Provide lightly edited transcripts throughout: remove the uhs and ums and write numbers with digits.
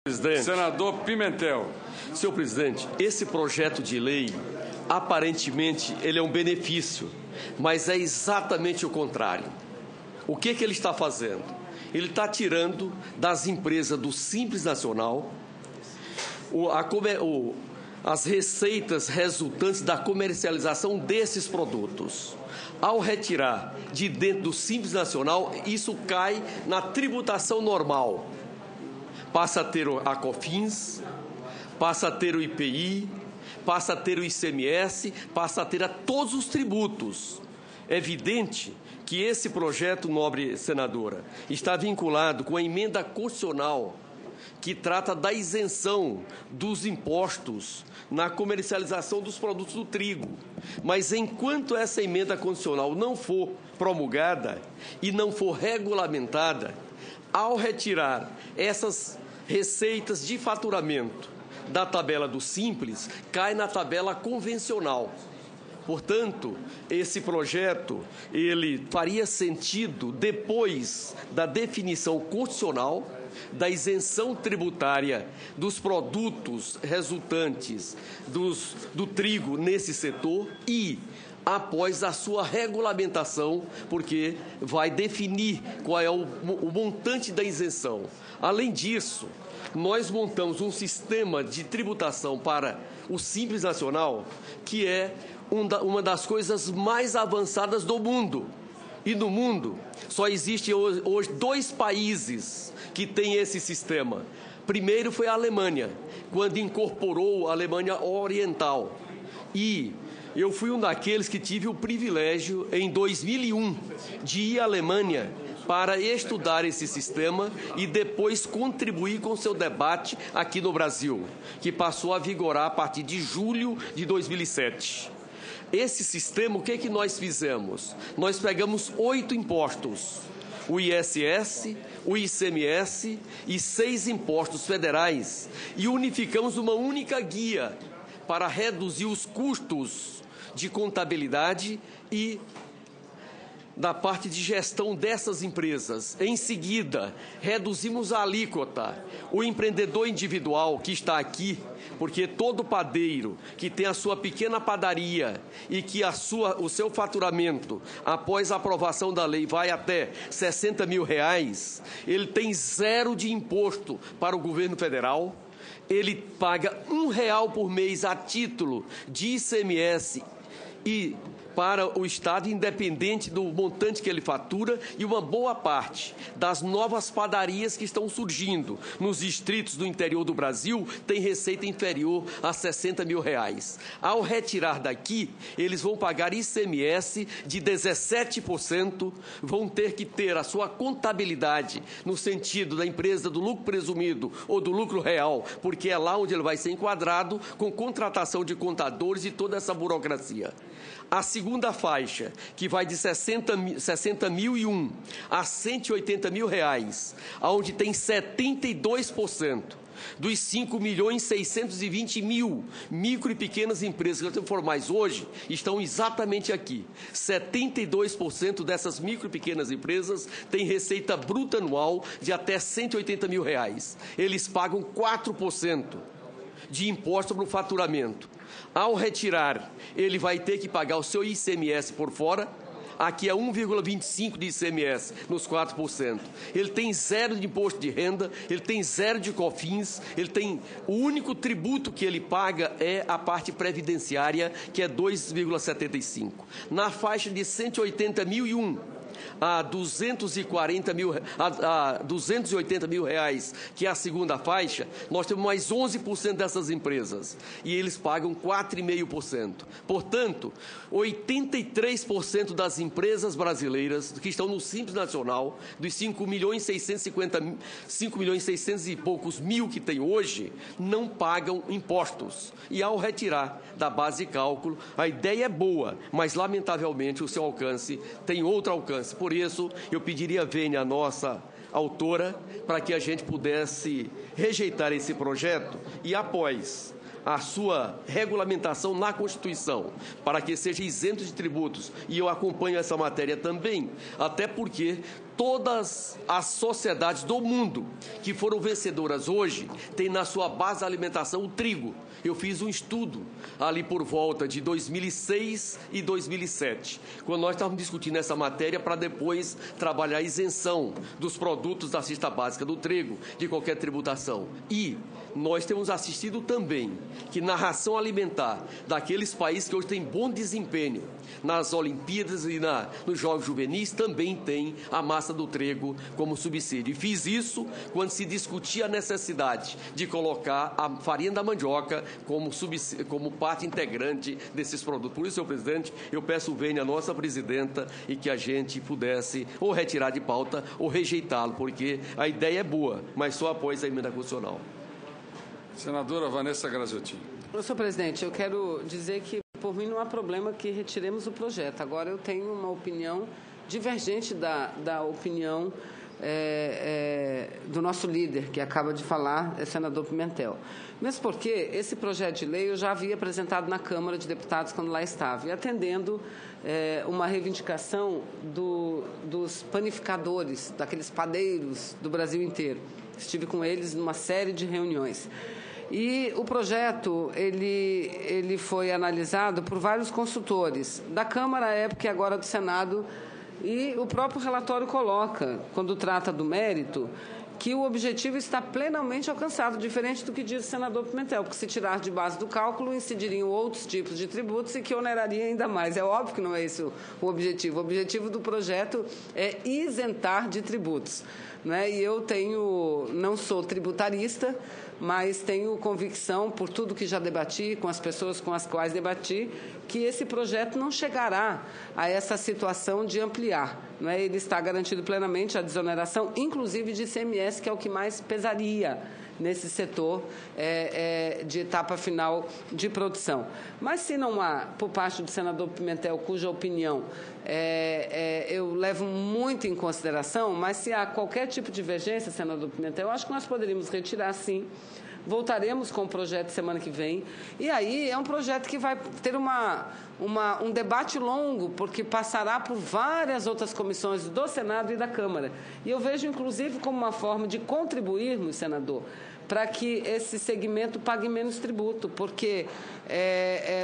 Presidente. Senador Pimentel. Senhor presidente, esse projeto de lei, aparentemente, ele é um benefício, mas é exatamente o contrário. O que ele está fazendo? Ele está tirando das empresas do Simples Nacional as receitas resultantes da comercialização desses produtos. Ao retirar de dentro do Simples Nacional, isso cai na tributação normal. Passa a ter a COFINS, passa a ter o IPI, passa a ter o ICMS, passa a ter a todos os tributos. É evidente que esse projeto, nobre senadora, está vinculado com a emenda constitucional que trata da isenção dos impostos na comercialização dos produtos do trigo. Mas enquanto essa emenda constitucional não for promulgada e não for regulamentada, ao retirar essas receitas de faturamento da tabela do Simples, cai na tabela convencional. Portanto, esse projeto, ele faria sentido depois da definição constitucional da isenção tributária dos produtos resultantes do trigo nesse setor e após a sua regulamentação, porque vai definir qual é o montante da isenção. Além disso, nós montamos um sistema de tributação para o Simples Nacional, que é uma das coisas mais avançadas do mundo. E no mundo, só existem hoje 2 países que têm esse sistema. Primeiro foi a Alemanha, quando incorporou a Alemanha Oriental. E eu fui um daqueles que tive o privilégio, em 2001, de ir à Alemanha para estudar esse sistema e depois contribuir com seu debate aqui no Brasil, que passou a vigorar a partir de julho de 2007. Esse sistema, o que nós fizemos? Nós pegamos 8 impostos, o ISS, o ICMS e 6 impostos federais e unificamos uma única guia para reduzir os custos de contabilidade e da parte de gestão dessas empresas. Em seguida, reduzimos a alíquota. O empreendedor individual que está aqui, porque todo padeiro que tem a sua pequena padaria e que o seu faturamento, após a aprovação da lei, vai até R$60 mil, ele tem 0 de imposto para o governo federal, ele paga R$1 por mês a título de ICMS e para o Estado, independente do montante que ele fatura, e uma boa parte das novas padarias que estão surgindo nos distritos do interior do Brasil tem receita inferior a R$60 mil. Ao retirar daqui, eles vão pagar ICMS de 17%, vão ter que ter a sua contabilidade no sentido da empresa do lucro presumido ou do lucro real, porque é lá onde ele vai ser enquadrado, com contratação de contadores e toda essa burocracia. A segunda faixa, que vai de 60.001 a R$180 mil, onde tem 72% dos 5.620.000 micro e pequenas empresas que nós temos formais hoje, estão exatamente aqui. 72% dessas micro e pequenas empresas têm receita bruta anual de até R$180 mil. Eles pagam 4% de imposto sobre o faturamento. Ao retirar, ele vai ter que pagar o seu ICMS por fora. Aqui é 1,25% de ICMS nos 4%. Ele tem 0 de imposto de renda, ele tem 0 de COFINS, o único tributo que ele paga é a parte previdenciária, que é 2,75%. Na faixa de 180.001 a 280 mil, que é a segunda faixa, nós temos mais 11% dessas empresas e eles pagam 4,5%. Portanto, 83% das empresas brasileiras que estão no Simples Nacional, dos 5.600.000 e poucos mil que tem hoje, não pagam impostos. E ao retirar da base de cálculo, a ideia é boa, mas lamentavelmente o seu alcance tem outro alcance. Por isso, eu pediria vênia à nossa autora para que a gente pudesse rejeitar esse projeto e, após a sua regulamentação na Constituição, para que seja isento de tributos, e eu acompanho essa matéria também, até porque Todas as sociedades do mundo que foram vencedoras hoje têm na sua base da alimentação o trigo. Eu fiz um estudo ali por volta de 2006 e 2007, quando nós estávamos discutindo essa matéria para depois trabalhar a isenção dos produtos da cesta básica do trigo de qualquer tributação. E nós temos assistido também que na ração alimentar daqueles países que hoje têm bom desempenho nas Olimpíadas e nos Jogos Juvenis também tem a massa do trigo como subsídio. E fiz isso quando se discutia a necessidade de colocar a farinha da mandioca como parte integrante desses produtos. Por isso, senhor presidente, eu peço vênia à nossa presidenta e que a gente pudesse ou retirar de pauta ou rejeitá-lo, porque a ideia é boa, mas só após a emenda constitucional. Senadora Vanessa Graziotin. Senhor presidente, eu quero dizer que, por mim, não há problema que retiremos o projeto. Agora, eu tenho uma opinião divergente da opinião do nosso líder, que acaba de falar, senador Pimentel. Mesmo porque esse projeto de lei eu já havia apresentado na Câmara de Deputados quando lá estava, e atendendo uma reivindicação dos panificadores, daqueles padeiros do Brasil inteiro. Estive com eles numa série de reuniões. E o projeto ele foi analisado por vários consultores, da Câmara à época e agora do Senado, e o próprio relatório coloca, quando trata do mérito, que o objetivo está plenamente alcançado, diferente do que diz o senador Pimentel, porque se tirar de base do cálculo, incidiriam outros tipos de tributos e que oneraria ainda mais. É óbvio que não é esse o objetivo. O objetivo do projeto é isentar de tributos. Né? E eu não sou tributarista, mas tenho convicção, por tudo que já debati, com as pessoas com as quais debati, que esse projeto não chegará a essa situação de ampliar. Não é? Ele está garantido plenamente a desoneração, inclusive de ICMS, que é o que mais pesaria nesse setor de etapa final de produção. Mas se não há, por parte do senador Pimentel, cuja opinião eu levo muito em consideração, mas se há qualquer tipo de divergência, senador Pimentel, eu acho que nós poderíamos retirar, sim. Voltaremos com o projeto semana que vem. E aí é um projeto que vai ter um debate longo, porque passará por várias outras comissões do Senado e da Câmara. E eu vejo, inclusive, como uma forma de contribuirmos, senador, para que esse segmento pague menos tributo, porque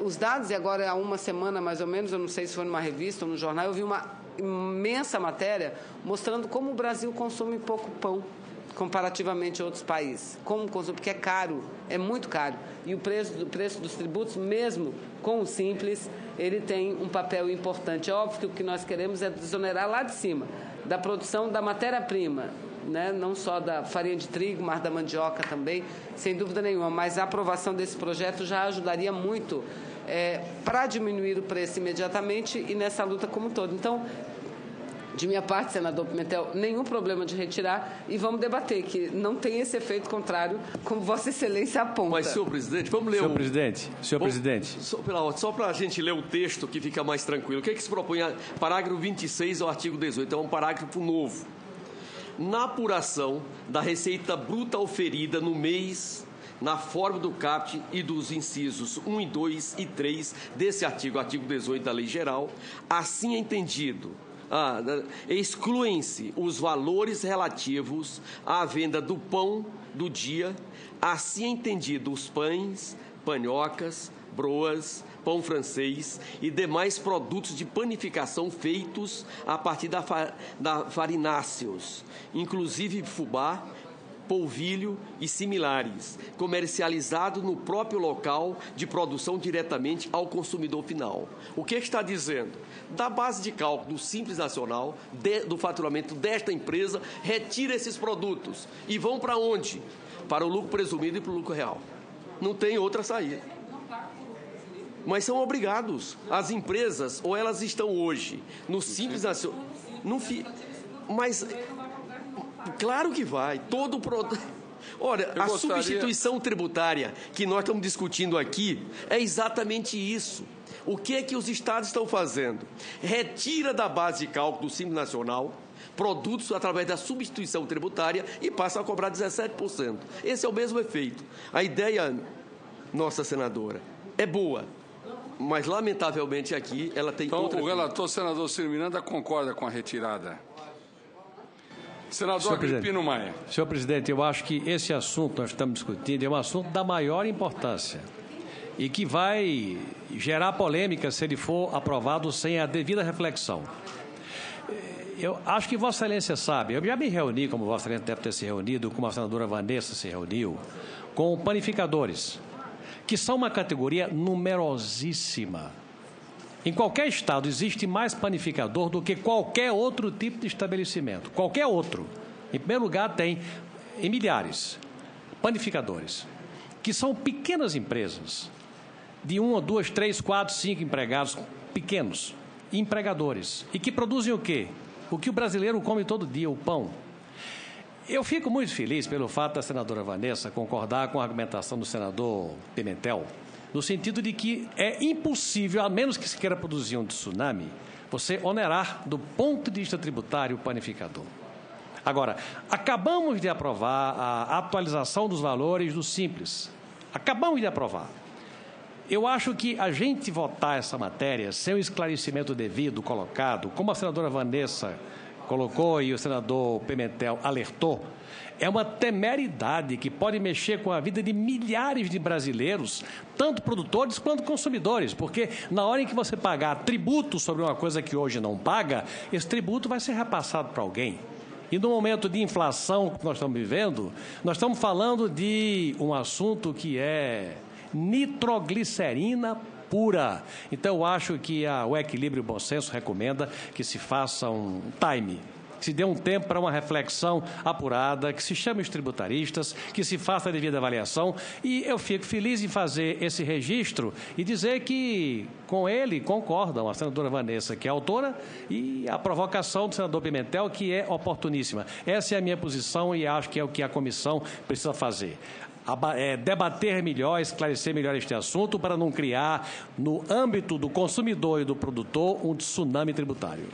os dados, e agora há uma semana mais ou menos, eu não sei se foi numa revista ou no jornal, eu vi uma imensa matéria mostrando como o Brasil consome pouco pão comparativamente a outros países. Como consome, porque é caro, é muito caro. E o preço dos tributos, mesmo com o simples, ele tem um papel importante. É óbvio que o que nós queremos é desonerar lá de cima, da produção da matéria-prima, né? Não só da farinha de trigo, mas da mandioca também, sem dúvida nenhuma. Mas a aprovação desse projeto já ajudaria muito para diminuir o preço imediatamente e nessa luta como um todo. Então, de minha parte, senador Pimentel, nenhum problema de retirar e vamos debater, que não tem esse efeito contrário, como Vossa Excelência aponta. Mas, senhor presidente, vamos ler Senhor presidente. Só para a gente ler o texto que fica mais tranquilo. O que é que se propõe? Parágrafo 26 ao artigo 18. É um parágrafo novo. Na apuração da receita bruta oferida no mês, na forma do caput e dos incisos 1, 2 e 3 desse artigo 18 da Lei Geral, assim entendido, excluem-se os valores relativos à venda do pão do dia, assim entendido os pães, panhocas, broas, pão francês e demais produtos de panificação feitos a partir da farináceos, inclusive fubá, polvilho e similares, comercializado no próprio local de produção diretamente ao consumidor final. O que está dizendo? Da base de cálculo do Simples Nacional, do faturamento desta empresa, retira esses produtos e vão para onde? Para o lucro presumido e para o lucro real. Não tem outra saída. Mas são obrigados. As empresas, ou elas estão hoje no Simples Nacional... Mas... Claro que vai. Todo produto... Olha, a substituição tributária que nós estamos discutindo aqui é exatamente isso. O que é que os estados estão fazendo? Retira da base de cálculo do Simples Nacional produtos através da substituição tributária e passa a cobrar 17%. Esse é o mesmo efeito. A ideia, nossa senadora, é boa, mas lamentavelmente aqui ela tem outra... O relator, senador Ciro Miranda, concorda com a retirada? Senador Agripino Maia. Senhor presidente, eu acho que esse assunto que nós estamos discutindo é um assunto da maior importância e que vai gerar polêmica se ele for aprovado sem a devida reflexão. Eu acho que Vossa Excelência sabe, eu já me reuni, como Vossa Excelência deve ter se reunido, como a senadora Vanessa se reuniu, com panificadores, que são uma categoria numerosíssima. Em qualquer estado existe mais panificador do que qualquer outro tipo de estabelecimento. Qualquer outro. Em primeiro lugar, tem em milhares panificadores, que são pequenas empresas, de 1, 2, 3, 4, 5 empregados, pequenos empregadores, e que produzem o quê? O que o brasileiro come todo dia, o pão. Eu fico muito feliz pelo fato da senadora Vanessa concordar com a argumentação do senador Pimentel, no sentido de que é impossível, a menos que se queira produzir um tsunami, você onerar do ponto de vista tributário o panificador. Agora, acabamos de aprovar a atualização dos valores do Simples. Acabamos de aprovar. Eu acho que a gente votar essa matéria sem o esclarecimento devido colocado, como a senadora Vanessa colocou e o senador Pimentel alertou, é uma temeridade que pode mexer com a vida de milhares de brasileiros, tanto produtores quanto consumidores, porque na hora em que você pagar tributo sobre uma coisa que hoje não paga, esse tributo vai ser repassado para alguém. E no momento de inflação que nós estamos vivendo, nós estamos falando de um assunto que é nitroglicerina pura. Então, eu acho que o equilíbrio e o bom senso recomenda que se faça um time, que se dê um tempo para uma reflexão apurada, que se chame os tributaristas, que se faça a devida avaliação. E eu fico feliz em fazer esse registro e dizer que com ele concordam a senadora Vanessa, que é autora, e a provocação do senador Pimentel, que é oportuníssima. Essa é a minha posição e acho que é o que a comissão precisa fazer. Debater melhor, esclarecer melhor este assunto para não criar, no âmbito do consumidor e do produtor, um tsunami tributário.